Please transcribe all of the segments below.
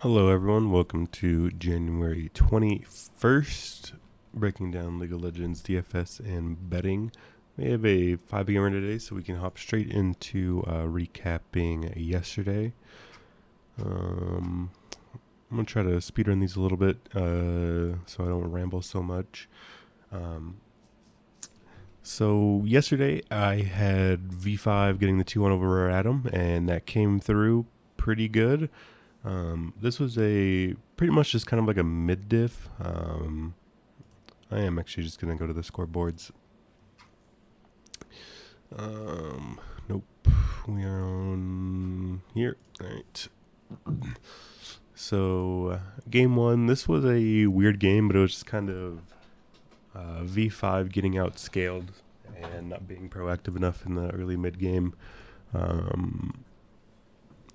Hello, everyone. Welcome to January 21st, breaking down League of Legends, DFS, and betting. We have a 5 gamer today, so we can hop straight into recapping yesterday. I'm going to try to speedrun these a little bit so I don't ramble so much. So yesterday I had V5 getting the 2-1 over Adam, and that came through pretty good. This was a pretty much just kind of like a mid diff. I am actually just gonna go to the scoreboards. Nope, we are on here. All right. So game one, this was a weird game, but it was just kind of V5 getting outscaled and not being proactive enough in the early mid game.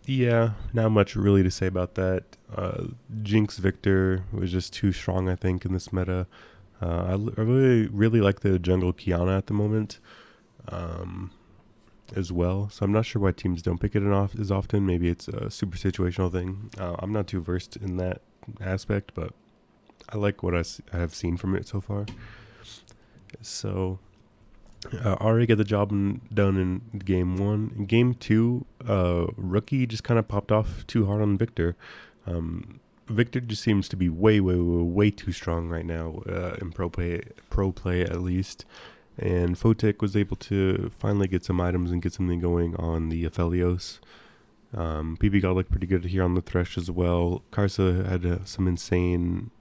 Yeah, not much really to say about that. Jinx Victor was just too strong, I think, in this meta. I really like the jungle Kiana at the moment as well. So I'm not sure why teams don't pick it as often. Maybe it's a super situational thing. I'm not too versed in that aspect, but I like what I have seen from it so far. So already get the job done in game one. In game two, Rookie just kind of popped off too hard on Victor. Victor just seems to be way too strong right now in pro play at least. And Fotek was able to finally get some items and get something going on the Aphelios. PB got looked pretty good here on the Thresh as well. Karsa had some insane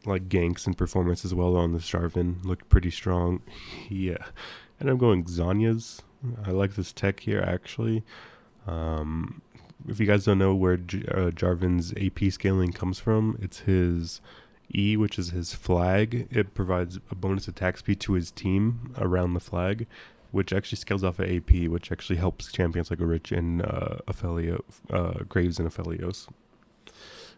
like ganks and performance as well on the Jarvan. Looked pretty strong. Yeah. And I'm going Zanya's. I like this tech here actually. If you guys don't know where Jarvan's AP scaling comes from, it's his E, which is his flag. It provides a bonus attack speed to his team around the flag, which actually scales off of AP, which actually helps champions like Rich and Graves and Aphelios.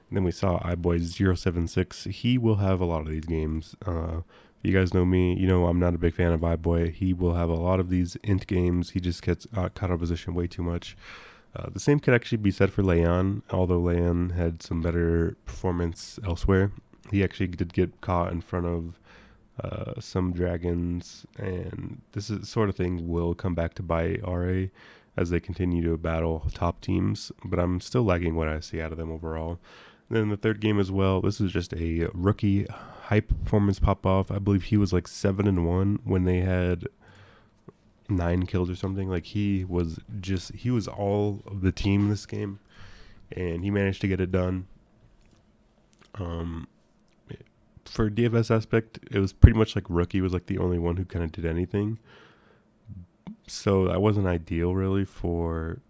And then we saw iBoy076. He will have a lot of these games. If you guys know me, you know I'm not a big fan of iBoy. He will have a lot of these int games. He just gets caught out of position way too much. The same could actually be said for Leon, although Leon had some better performance elsewhere. He actually did get caught in front of some dragons, and this is the sort of thing will come back to bite RA as they continue to battle top teams, but I'm still liking what I see out of them overall. And then the third game as well, this is just a rookie hype performance pop off. I believe he was like 7-1 when they had 9 kills or something. Like he was all of the team this game, and he managed to get it done. For DFS aspect, it was pretty much like Rookie was like the only one who kind of did anything. So that wasn't ideal really for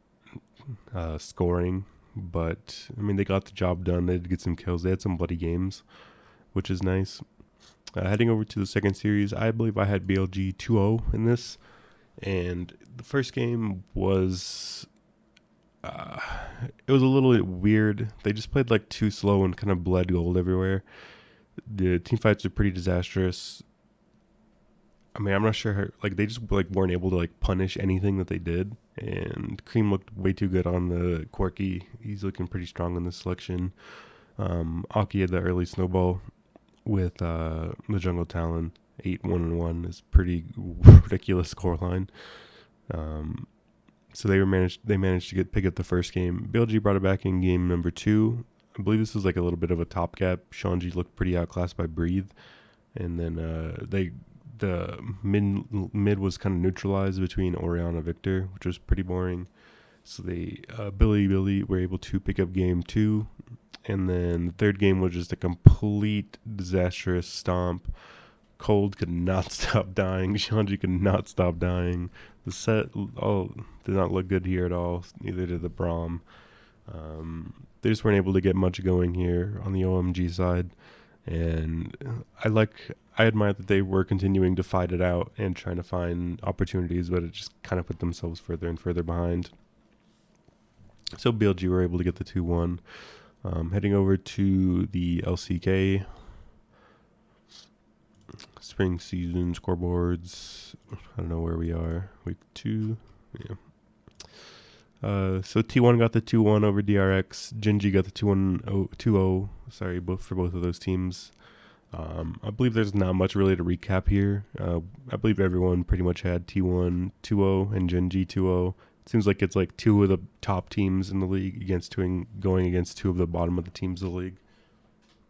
scoring, but I mean they got the job done. They did get some kills. They had some bloody games, which is nice. Heading over to the second series, I believe I had BLG 2-0 in this, and the first game was it was a little bit weird. They just played like too slow and kind of bled gold everywhere. The team fights are pretty disastrous. I mean, I'm not sure how, like they just like weren't able to like punish anything that they did. And Cream looked way too good on the Quirky. He's looking pretty strong in this selection. Aki had the early snowball with the Jungle Talon. 8-1-1 is pretty ridiculous scoreline. So they managed to pick up the first game. BLG brought it back in game number 2. I believe this was like a little bit of a top gap. Shanji looked pretty outclassed by Breathe, and then the mid was kind of neutralized between Oriana and Victor, which was pretty boring. So they Billy were able to pick up game 2, and then the third game was just a complete disastrous stomp. Cold could not stop dying. Shanji could not stop dying. The set did not look good here at all. Neither did the Braum. They just weren't able to get much going here on the OMG side, and I admire that they were continuing to fight it out and trying to find opportunities, but it just kind of put themselves further and further behind. So BLG were able to get the 2-1. Heading over to the LCK spring season scoreboards. I don't know where we are. Week 2. Yeah. So T1 got the 2-1 over DRX. Genji got the 2-0. Sorry, both of those teams. I believe there's not much really to recap here. I believe everyone pretty much had T1 2-0 and Genji 2-0. It seems like it's like two of the top teams in the league going against two of the bottom of the teams of the league.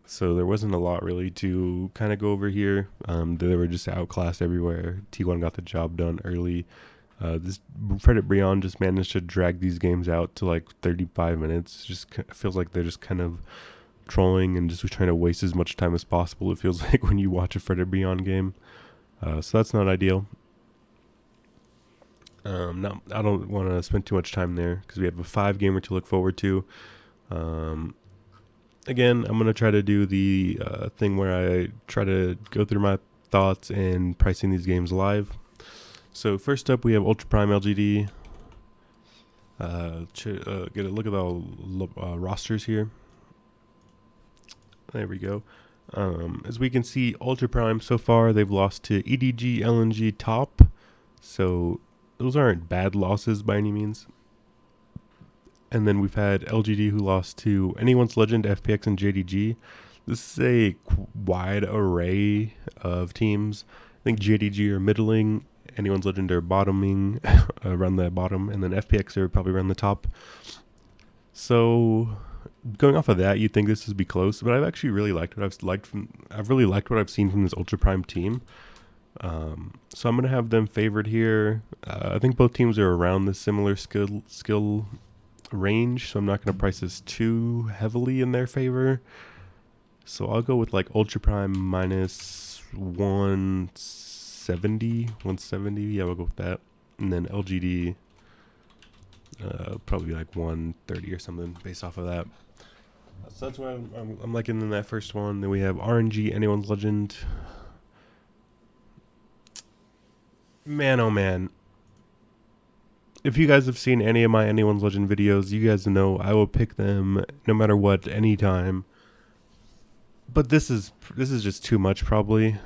So there wasn't a lot really to kind of go over here. They were just outclassed everywhere. T1 got the job done early. This Fredit Brion just managed to drag these games out to like 35 minutes. Just feels like they're just kind of trolling and just trying to waste as much time as possible. It feels like when you watch a Fredit Brion game. So that's not ideal. I don't want to spend too much time there because we have a 5-gamer to look forward to. Again, I'm going to try to do the thing where I try to go through my thoughts and pricing these games live. So first up, we have Ultra Prime LGD. Get a look at the rosters here. There we go. As we can see, Ultra Prime so far, they've lost to EDG, LNG, Top. So those aren't bad losses by any means. And then we've had LGD who lost to Anyone's Legend, FPX, and JDG. This is a wide array of teams. I think JDG are middling, Anyone's Legend are bottoming, around the bottom, and then FPX are probably around the top. So going off of that, you'd think this would be close, but I've actually really liked what I've seen from this Ultra Prime team. So I'm gonna have them favored here. I think both teams are around the similar skill range, so I'm not going to price this too heavily in their favor. So I'll go with like Ultra Prime minus 170. Yeah, we'll go with that. And then LGD probably like 130 or something based off of that. So that's what I'm liking in that first one. Then we have RNG, Anyone's Legend. Man, oh man. If you guys have seen any of my Anyone's Legend videos, you guys know I will pick them no matter what, anytime. But this is just too much probably.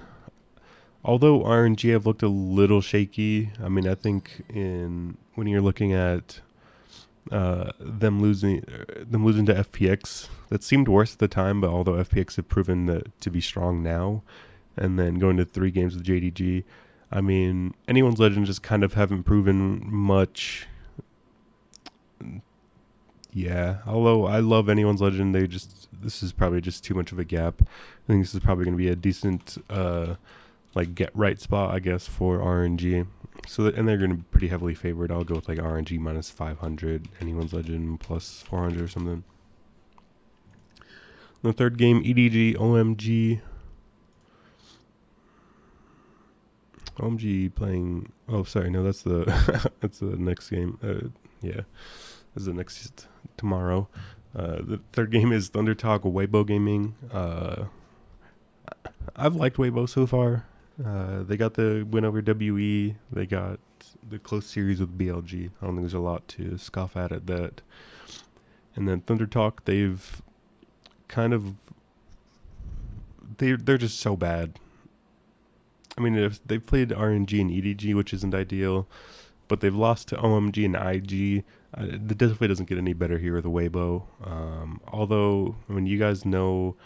Although RNG have looked a little shaky, I mean I think when you're looking at them losing to FPX, that seemed worse at the time, but although FPX have proven to be strong now, and then going to 3 games with JDG, I mean, Anyone's Legend just kind of haven't proven much. Yeah, although I love Anyone's Legend, this is probably just too much of a gap. I think this is probably going to be a decent, like get right spot, I guess, for RNG. So and they're going to be pretty heavily favored. I'll go with like RNG minus 500, Anyone's Legend plus 400 or something. The third game, EDG, OMG. OMG playing. Oh, sorry. No, that's the that's the next game. Yeah, this is the next tomorrow. The third game is Thunder Talk Weibo Gaming. I've liked Weibo so far. They got the win over WE. They got the close series with BLG. I don't think there's a lot to scoff at that. And then Thunder Talk, they've kind of they're just so bad. I mean, if they've played RNG and EDG, which isn't ideal, but they've lost to OMG and IG. The definitely doesn't get any better here with Weibo. Although, I mean, you guys know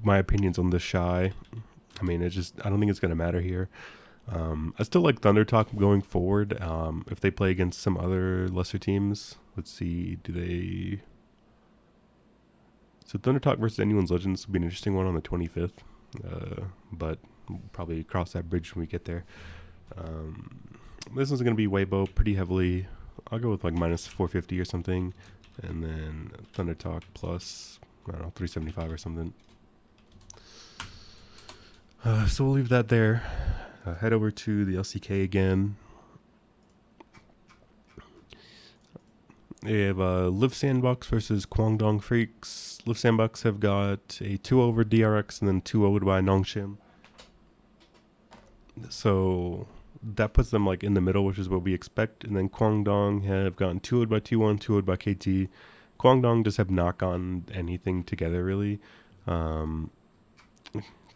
my opinions on the Shy. I mean, I don't think it's going to matter here. I still like Thunder Talk going forward. If they play against some other lesser teams, let's see, so Thunder Talk versus Anyone's Legends will be an interesting one on the 25th. But we'll probably cross that bridge when we get there. This one's going to be Weibo pretty heavily. I'll go with like minus 450 or something. And then Thunder Talk plus, I don't know, 375 or something. So we'll leave that there. Head over to the LCK again. They have Live Sandbox versus Kwangdong Freaks. Live Sandbox have got a 2 over DRX and then 2 over by Nongshim. So that puts them like in the middle, which is what we expect. And then Kwangdong have gotten 2 by T1, 2 by KT. Kwangdong just have not gotten anything together really.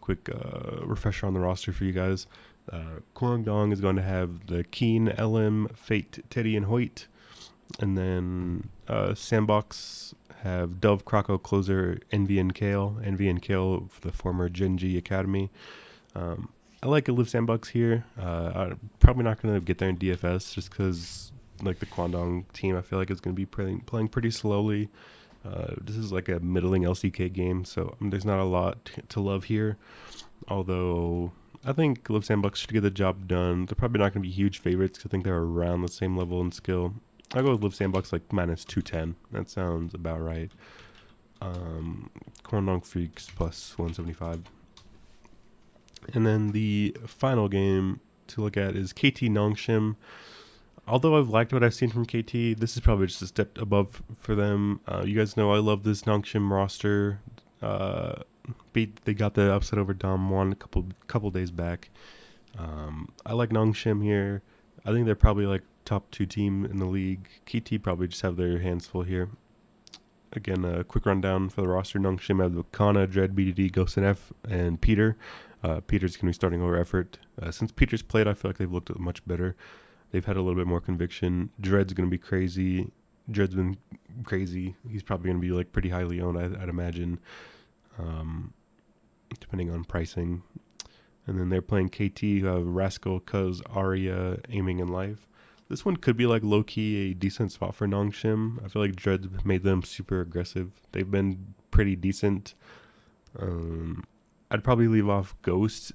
Quick refresher on the roster for you guys. Guangdong is going to have the Keen, LM, Fate, Teddy, and Hoyt. And then Sandbox have Dove, Croco, Closer, Envy, and Kale. Envy and Kale for the former Genji Academy. I like a Live Sandbox here. I'm probably not going to get there in DFS just because like the Guangdong team, I feel like is going to be playing pretty slowly. This is like a middling LCK game, so there's not a lot to love here. Although I think Live Sandbox should get the job done. They're probably not going to be huge favorites because I think they're around the same level in skill. I'll go with Live Sandbox like minus 210. That sounds about right. Guangdong Freaks plus 175. And then the final game to look at is KT Nongshim. Although I've liked what I've seen from KT, this is probably just a step above for them. You guys know I love this Nongshim roster. They got the upset over Dom 1 a couple days back. I like Nongshim here. I think they're probably like top 2 team in the league. KT probably just have their hands full here. Again, a quick rundown for the roster. Nongshim have the Kana, Dread, BDD, Ghost F, and Peter. Peter's going to be starting over Effort. Since Peter's played, I feel like they've looked much better. They've had a little bit more conviction. Dread's going to be crazy. Dread's been crazy. He's probably going to be like pretty highly owned, I'd imagine, depending on pricing. And then they're playing KT, who have Rascal, Cuz, Arya, Aiming, and Life. This one could be like low-key a decent spot for Nongshim. I feel like Dread's made them super aggressive. They've been pretty decent. I'd probably leave off Ghost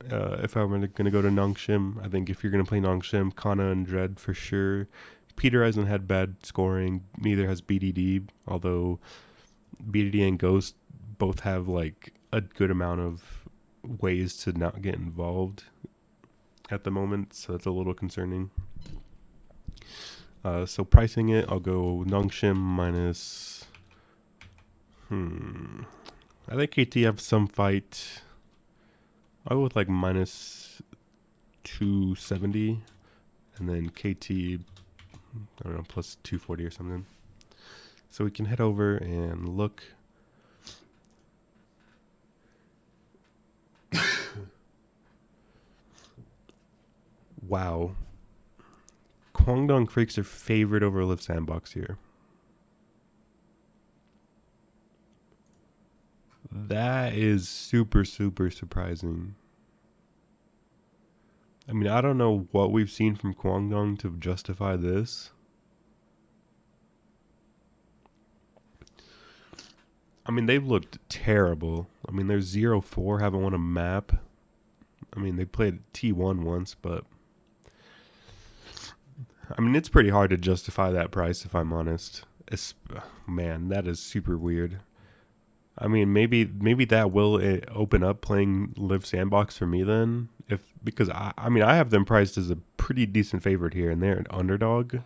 if I were going to go to Nongshim. I think if you're going to play Nongshim, Kana and Dread for sure. Peter hasn't had bad scoring. Neither has BDD, although BDD and Ghost both have like a good amount of ways to not get involved at the moment, so that's a little concerning. So pricing it, I'll go Nongshim minus... I think KT have some fight. I'll go with like minus 270. And then KT, I don't know, plus 240 or something. So we can head over and look. Wow. Guangdong Freaks are favored over Live Sandbox here. That is super, super surprising. I mean, I don't know what we've seen from Guangdong to justify this. I mean, they've looked terrible. I mean, they're 0-4, haven't won a map. I mean, they played T1 once, but... I mean, it's pretty hard to justify that price, if I'm honest. Man, that is super weird. I mean, maybe that will open up playing Live Sandbox for me then. Because I mean, I have them priced as a pretty decent favorite here, and they're an underdog.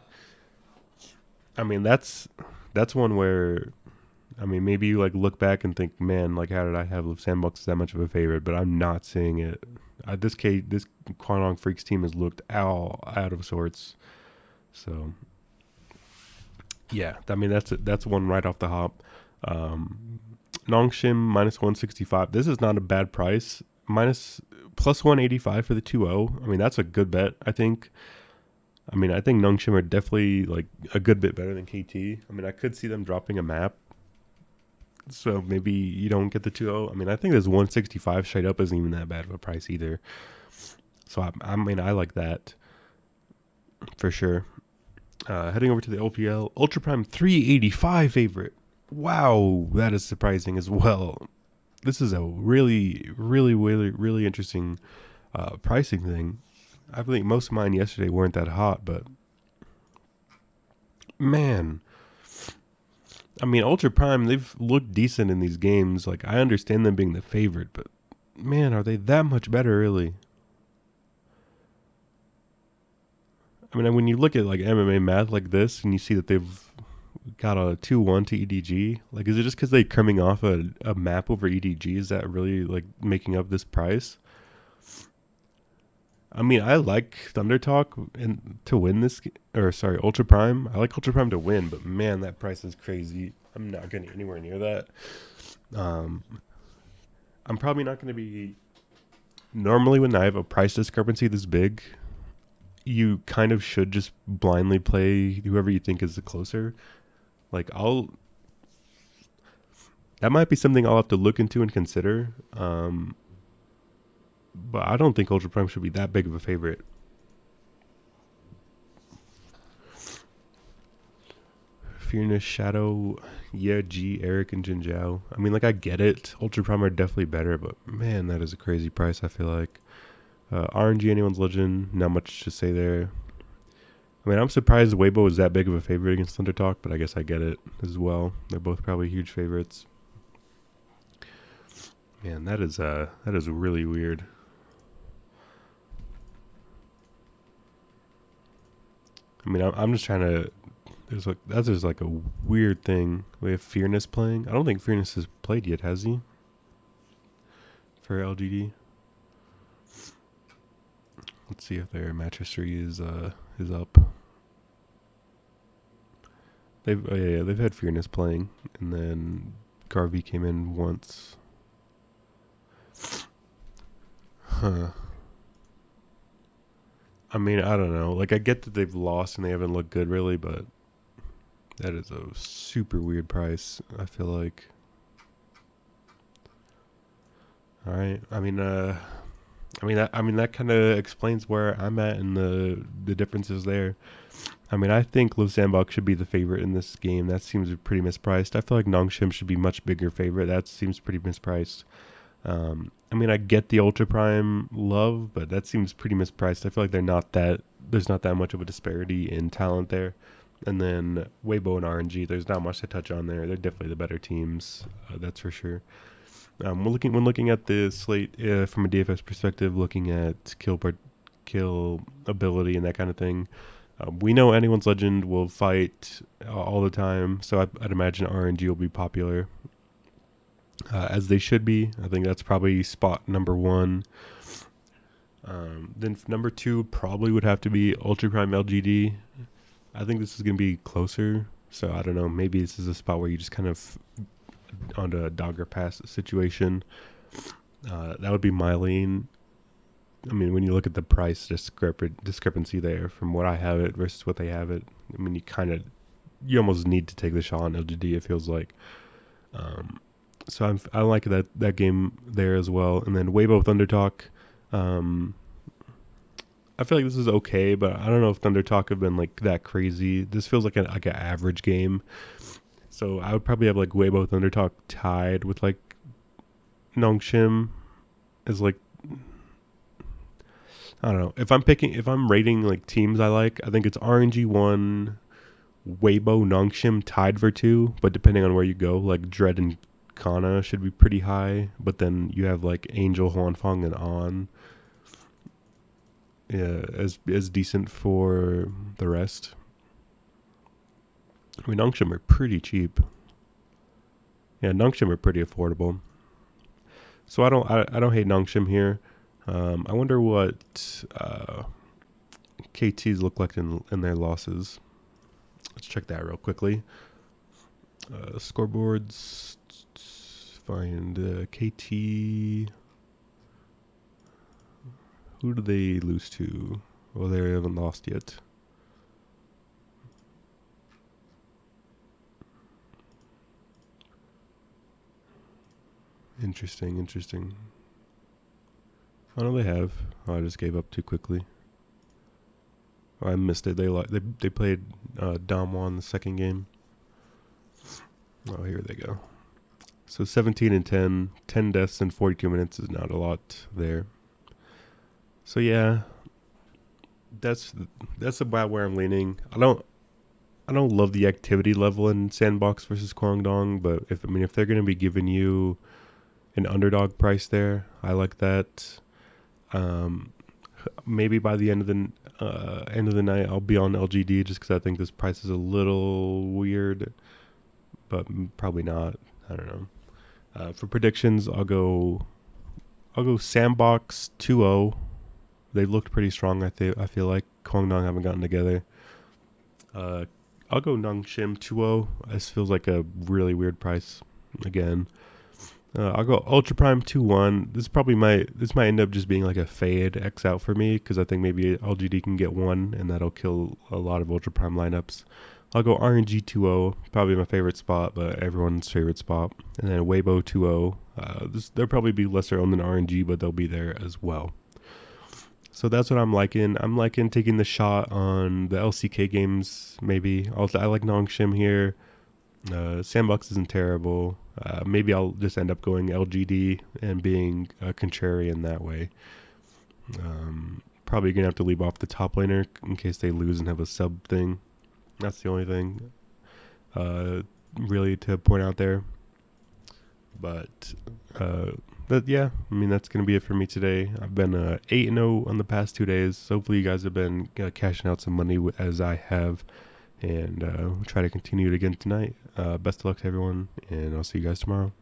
I mean, that's one where, I mean, maybe you like look back and think, man, like how did I have Live Sandbox as that much of a favorite? But I'm not seeing it. This Guangdong Freaks team has looked all out of sorts. So, yeah, I mean, that's one right off the hop. Nongshim minus 165. This is not a bad price. Plus 185 for the 2-0. I mean, that's a good bet, I think. I mean, I think Nongshim are definitely like a good bit better than KT. I mean, I could see them dropping a map. So maybe you don't get the 2-0. I mean, I think this 165 straight up isn't even that bad of a price either. So, I mean, I like that for sure. Heading over to the LPL, Ultra Prime 385 favorite. Wow, that is surprising as well. This is a really, really, really, really interesting pricing thing. I think most of mine yesterday weren't that hot, but man, I mean, Ultra Prime, they've looked decent in these games. Like, I understand them being the favorite, but man, are they that much better, really? I mean, when you look at like MMA math like this and you see that they've got a 2-1 to EDG, like, is it just because they're coming off a map over EDG? Is that really like making up this price? I mean, I like Thunder Talk and to win this, Ultra Prime. I like Ultra Prime to win, but man, that price is crazy. I'm not getting anywhere near that. I'm probably not going to be Normally when I have a price discrepancy this big, you kind of should just blindly play whoever you think is the closer. Like that might be something I'll have to look into and consider. But I don't think Ultra Prime should be that big of a favorite. Fearness, Shadow, yeah, G, Eric, and Jin Zhao. I mean, like, I get it. Ultra Prime are definitely better, but man, that is a crazy price, I feel like. RNG, Anyone's Legend, not much to say there. I mean, I'm surprised Weibo is that big of a favorite against Thunder Talk, but I guess I get it as well. They're both probably huge favorites. Man, that is really weird. I mean, I'm just trying to. There's like a weird thing. We have Fearness playing. I don't think Fearness has played yet, has he? For LGD. Let's see if their match history is up. They've had Fearness playing, and then Garvey came in once. Huh. I mean, I don't know. Like, I get that they've lost and they haven't looked good, really, but that is a super weird price, I feel like. All right. I mean, that kind of explains where I'm at and the differences there. I mean, I think Lo Sandbox should be the favorite in this game. That seems pretty mispriced. I feel like Nongshim should be much bigger favorite. That seems pretty mispriced. I mean, I get the Ultra Prime love, but that seems pretty mispriced. I feel like there's not that much of a disparity in talent there. And then Weibo and RNG, there's not much to touch on there. They're definitely the better teams, that's for sure. When looking at the slate from a DFS perspective, looking at kill ability and that kind of thing, we know Anyone's Legend will fight all the time, so I'd imagine RNG will be popular. As they should be. I think that's probably spot number one. Then number two probably would have to be Ultra Prime LGD. I think this is going to be closer. So I don't know. Maybe this is a spot where you just kind of onto a dogger pass situation. That would be my lean. I mean, when you look at the price discrepancy there from what I have it versus what they have it, I mean, you almost need to take the shot on LGD, it feels like. So I like that game there as well. And then Weibo Thunder Talk. I feel like this is okay, but I don't know if Thunder Talk have been like that crazy. This feels like an average game. So I would probably have like Weibo Thunder Talk tied with like Nongshim as like, I don't know. If I'm rating like teams I like, I think it's RNG 1, Weibo, Nongshim tied for 2, but depending on where you go, like Dread and Kana should be pretty high, but then you have like Angel, Huanfeng, and On as decent for the rest. I mean, Nongshim are pretty cheap. Yeah, Nongshim are pretty affordable. So I don't hate Nongshim here. I wonder what KTs look like in their losses. Let's check that real quickly. Scoreboards. Find KT. Who do they lose to? Well, they haven't lost yet. Interesting. Oh, no, they have. Oh, I just gave up too quickly. Oh, I missed it. They played Damwon the second game. Oh, here they go. So 17 and 10 deaths in 42 minutes is not a lot there. So yeah, that's about where I'm leaning. I don't love the activity level in Sandbox versus Kwangdong, but if they're going to be giving you an underdog price there, I like that. Maybe by the end of the night, I'll be on LGD just because I think this price is a little weird, but probably not. I don't know. For predictions, I'll go Sandbox 2-0. They've looked pretty strong. I feel like Kwangdong haven't gotten together. I'll go Nongshim 2-0. This feels like a really weird price again. I'll go Ultra Prime 2-1. This might end up just being like a fade X out for me because I think maybe LGD can get one and that'll kill a lot of Ultra Prime lineups. I'll go RNG 2-0, probably my favorite spot, but everyone's favorite spot. And then Weibo 2-0. They'll probably be lesser owned than RNG, but they'll be there as well. So that's what I'm liking. I'm liking taking the shot on the LCK games, maybe. I like Nongshim here. Sandbox isn't terrible. Maybe I'll just end up going LGD and being a contrarian that way. Probably going to have to leave off the top laner in case they lose and have a sub thing. That's the only thing really to point out there. But yeah, I mean, that's going to be it for me today. I've been 8-0 on the past 2 days. Hopefully you guys have been cashing out some money as I have. And we'll try to continue it again tonight. Best of luck to everyone, and I'll see you guys tomorrow.